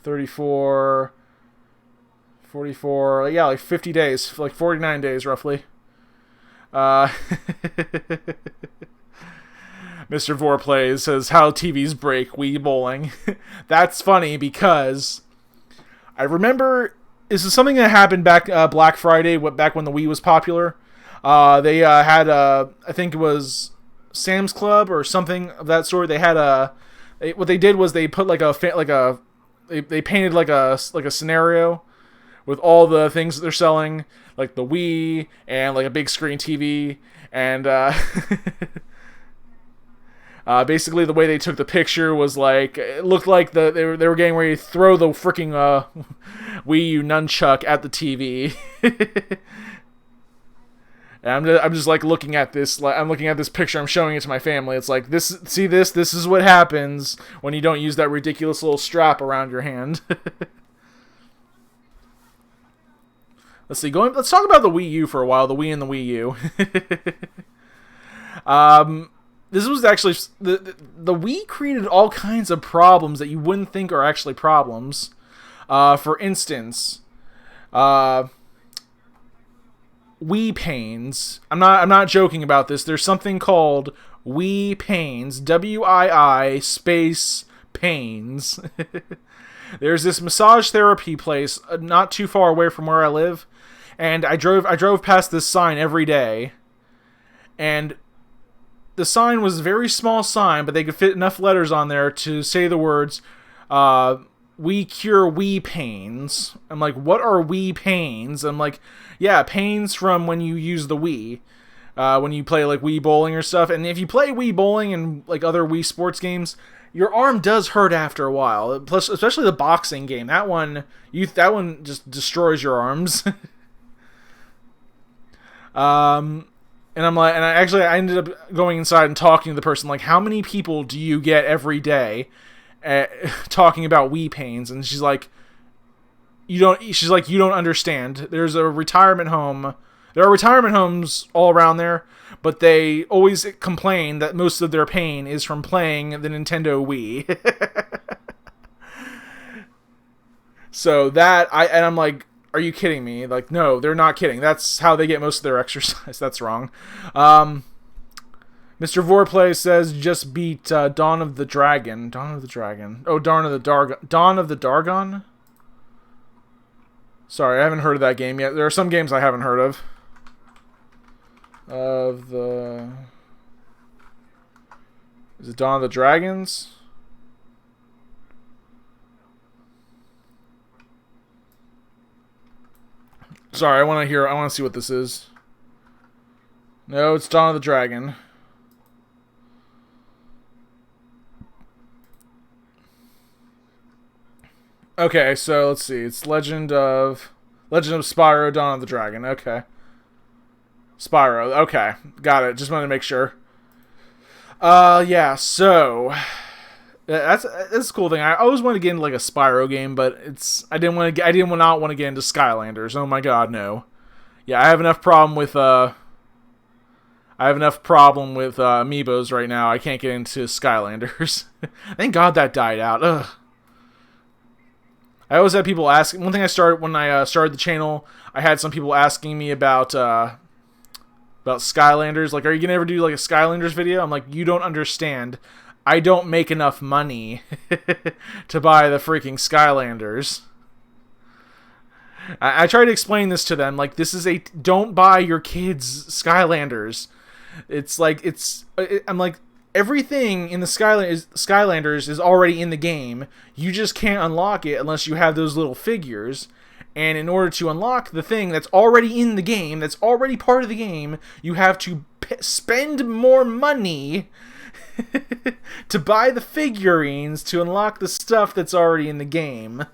34, 44, yeah, like 50 days, like 49 days roughly. Mr. Vorplay says, how TVs break, Wii bowling. That's funny because I remember, this is something that happened back Black Friday, back when the Wii was popular. They had I think it was Sam's Club or something of that sort. They had what they did was they put they painted like a scenario with all the things that they're selling, like the Wii and like a big screen TV, and Basically, the way they took the picture was like it looked like they were getting ready to throw the freaking Wii U nunchuck at the TV. And I'm just like looking at this. Like, I'm looking at this picture. I'm showing it to my family. It's like this. See this? This is what happens when you don't use that ridiculous little strap around your hand. Let's see. Let's talk about the Wii U for a while. The Wii and the Wii U. This was actually the Wii created all kinds of problems that you wouldn't think are actually problems. For instance, Wii pains. I'm not joking about this. There's something called Wii pains. WII space pains. There's this massage therapy place not too far away from where I live, and I drove past this sign every day, and the sign was a very small sign, but they could fit enough letters on there to say the words, "We cure Wii pains." I'm like, what are Wii pains? I'm like, yeah, pains from when you use the Wii. When you play like Wii bowling or stuff. And if you play Wii bowling and like other Wii sports games, your arm does hurt after a while. Plus, especially the boxing game. That one just destroys your arms. And I'm like, I ended up going inside and talking to the person, like, how many people do you get every day talking about Wii pains? And she's like, you don't understand. There's a retirement home. There are retirement homes all around there, but they always complain that most of their pain is from playing the Nintendo Wii. So I'm like, are you kidding me? Like, no, they're not kidding. That's how they get most of their exercise. That's wrong. Mr. Vorplay says just beat Dawn of the Dragon. Dawn of the Dragon. Oh, Dawn of the Dargon? Sorry, I haven't heard of that game yet. There are some games I haven't heard of. Is it Dawn of the Dragons? Sorry, I want to see what this is. No, it's Dawn of the Dragon. Okay, so let's see. It's Legend of Spyro, Dawn of the Dragon. Okay. Spyro. Okay. Got it. Just wanted to make sure. Yeah, so that's a cool thing. I always want to get into like a Spyro game, but I did not want to get into Skylanders. Oh my god, no. Yeah, I have enough problem with amiibos right now. I can't get into Skylanders. Thank God that died out. Ugh. I always had people ask. One thing when I started the channel, I had some people asking me about Skylanders. Like, are you gonna ever do like a Skylanders video? I'm like, you don't understand. I don't make enough money to buy the freaking Skylanders. I try to explain this to them. Like, don't buy your kids Skylanders. I'm like, everything in the Skylanders is already in the game. You just can't unlock it unless you have those little figures. And in order to unlock the thing that's already in the game, that's already part of the game, you have to spend more money to buy the figurines to unlock the stuff that's already in the game.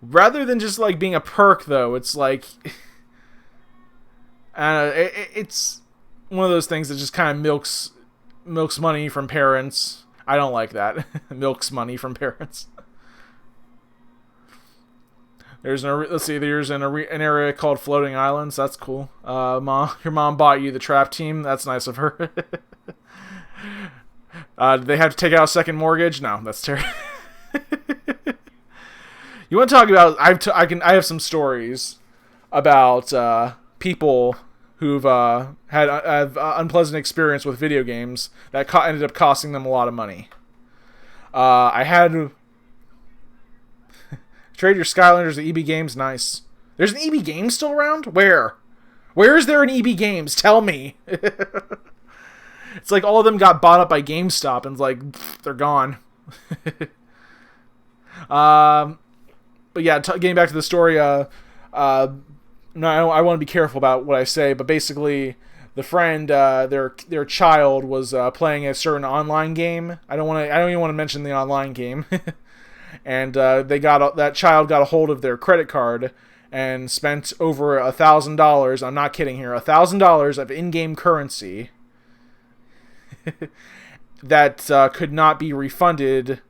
Rather than just like being a perk, though, it's like it's one of those things that just kind of milks money from parents. I don't like that. Milks money from parents. There's an area called Floating Islands. That's cool. Mom, your mom bought you the trap team. That's nice of her. Did they have to take out a second mortgage? No, that's terrible. You want to talk about? I have some stories about people who've had unpleasant experience with video games that ended up costing them a lot of money. I had trade your Skylanders to EB Games. Nice. There's an EB Games still around? Where is there an EB Games? Tell me. It's like all of them got bought up by GameStop and it's like they're gone. But yeah, getting back to the story, no, I want to be careful about what I say, but basically, the friend, their child was playing a certain online game. I don't even want to mention the online game. And that child got a hold of their credit card and spent over $1,000. I'm not kidding here. $1,000 of in-game currency that could not be refunded.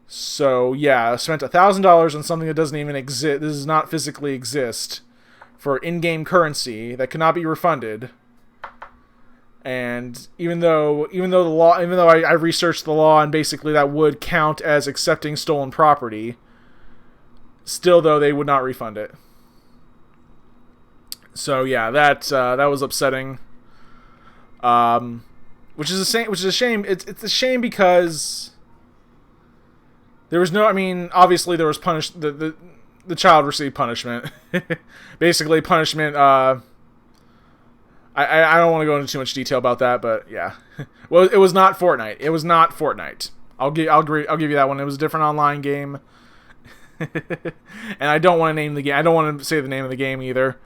So yeah, spent $1,000 on something that doesn't even exist. This does not physically exist for in-game currency that could not be refunded. And even though I researched the law and basically that would count as accepting stolen property, still though they would not refund it. So yeah, that was upsetting. Which is a shame. It's a shame because there was no. I mean, obviously there was the child received punishment. Basically punishment. I don't want to go into too much detail about that, but yeah. Well, it was not Fortnite. It was not Fortnite. I'll give you that one. It was a different online game. And I don't want to name the game. I don't want to say the name of the game either.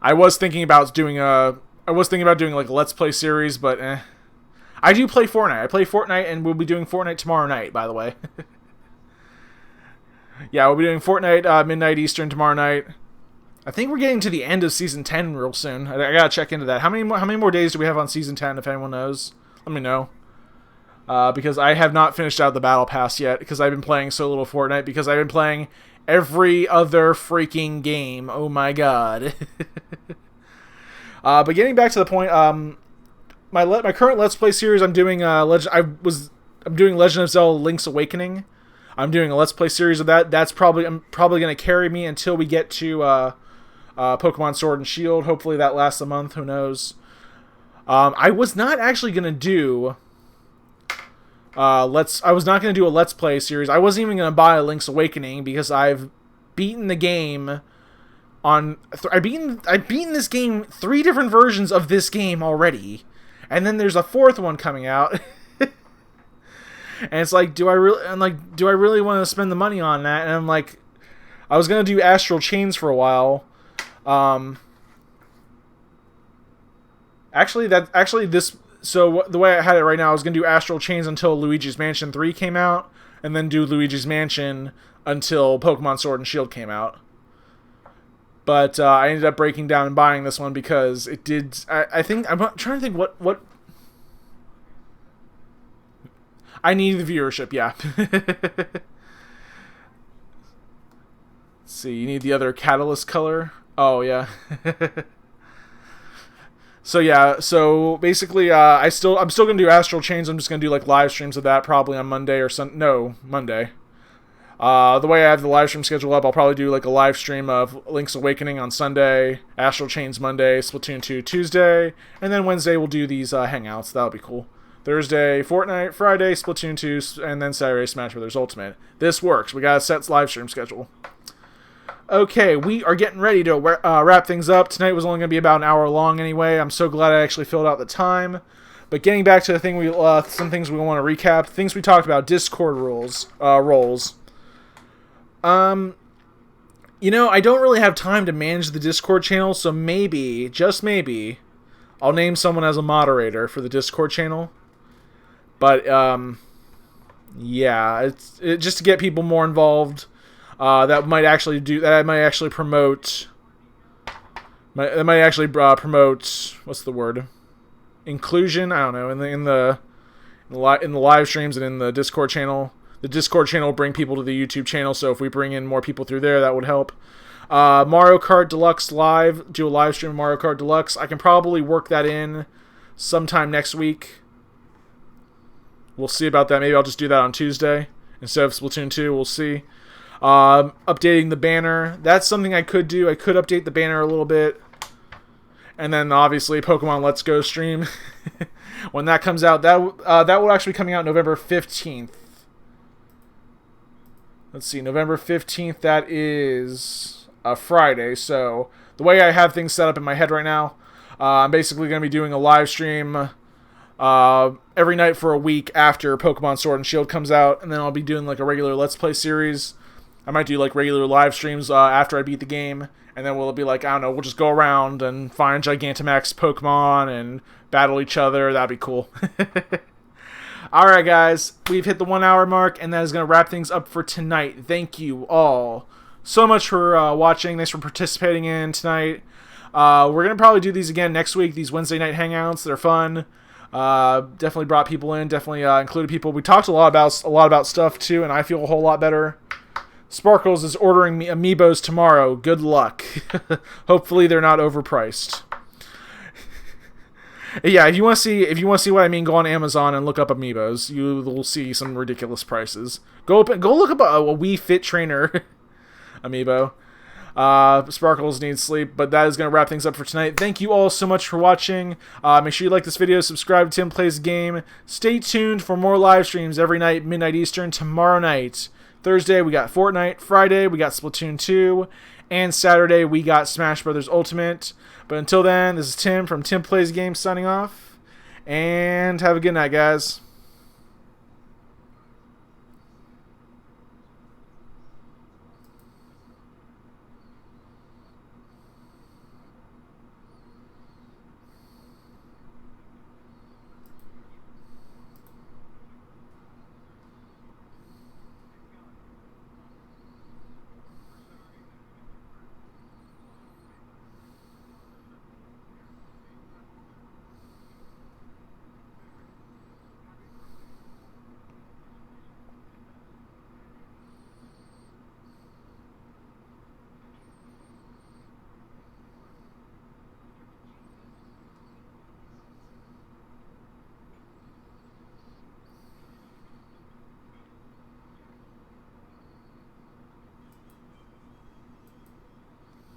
I was thinking about doing like a Let's Play series, but I do play Fortnite. I play Fortnite, and we'll be doing Fortnite tomorrow night, by the way. Yeah, we'll be doing Fortnite midnight Eastern tomorrow night. I think we're getting to the end of Season 10 real soon. I gotta check into that. How many more days do we have on Season 10, if anyone knows? Let me know. Because I have not finished out the Battle Pass yet, because I've been playing so little Fortnite, because I've been playing every other freaking game. Oh my god. But getting back to the point, my current Let's Play series, I'm doing doing Legend of Zelda Link's Awakening. I'm doing a Let's Play series of that. I'm probably going to carry me until we get to Pokemon Sword and Shield. Hopefully that lasts a month. Who knows? I was not actually going to do I was not going to do a Let's Play series. I wasn't even going to buy a Link's Awakening because I've beaten the game on I've beaten this game 3 different versions of this game already. And then there's a 4th one coming out. And it's like, do I really want to spend the money on that? And I'm like, I was going to do Astral Chains for a while. So the way I had it right now, I was going to do Astral Chains until Luigi's Mansion 3 came out, and then do Luigi's Mansion until Pokemon Sword and Shield came out. But I ended up breaking down and buying this one because it did. I think I'm trying to think what. I need the viewership, yeah. Let's see, you need the other catalyst color. Oh yeah. So yeah, so basically, I'm still gonna do Astral Chains. I'm just gonna do like live streams of that probably on Monday or Monday. The way I have the live stream schedule up, I'll probably do like a live stream of Link's Awakening on Sunday, Astral Chains Monday, Splatoon 2 Tuesday, and then Wednesday we'll do these hangouts. That'll be cool. Thursday, Fortnite, Friday, Splatoon 2, and then Saturday, Smash Bros. Ultimate. This works. We got a set live stream schedule. Okay, we are getting ready to wrap things up. Tonight was only going to be about an hour long anyway. I'm so glad I actually filled out the time. But getting back to the thing some things we want to recap. Things we talked about. Discord roles. You know, I don't really have time to manage the Discord channel, so maybe, just maybe, I'll name someone as a moderator for the Discord channel. But, yeah, it's just to get people more involved. That might actually promote. What's the word? Inclusion. I don't know. In the live streams and in the Discord channel. The Discord channel will bring people to the YouTube channel. So if we bring in more people through there, that would help. Mario Kart Deluxe Live. Do a live stream of Mario Kart Deluxe. I can probably work that in sometime next week. We'll see about that. Maybe I'll just do that on Tuesday instead of Splatoon 2. We'll see. Updating the banner. That's something I could do. I could update the banner a little bit. And then obviously Pokemon Let's Go stream. When that comes out, that will actually be coming out November 15th. Let's see, November 15th, that is a Friday. So the way I have things set up in my head right now, I'm basically going to be doing a live stream every night for a week after Pokemon Sword and Shield comes out, and then I'll be doing like a regular Let's Play series I might do like regular live streams after I beat the game, and then we'll be like, I don't know, we'll just go around and find Gigantamax Pokemon and battle each other. That'd be cool. Alright guys, we've hit the 1 hour mark, and that is going to wrap things up for tonight. Thank you all so much for watching. Thanks for participating in tonight. We're going to probably do these again next week, these Wednesday night hangouts. They're fun. Definitely brought people in, definitely included people. We talked a lot about stuff too, and I feel a whole lot better. Sparkles is ordering me amiibos tomorrow. Good luck. Hopefully they're not overpriced. Yeah, if you want to see what I mean, go on Amazon and look up amiibos. You will see some ridiculous prices. Go look up a Wii Fit Trainer amiibo. Sparkles needs sleep, but that is going to wrap things up for tonight. Thank you all so much for watching. Make sure you like this video, subscribe to Tim Plays Game. Stay tuned for more live streams every night, midnight Eastern. Tomorrow night, Thursday, we got Fortnite. Friday, we got Splatoon 2. And Saturday, we got Smash Brothers Ultimate. But until then, this is Tim from Tim Plays Game signing off. And have a good night, guys.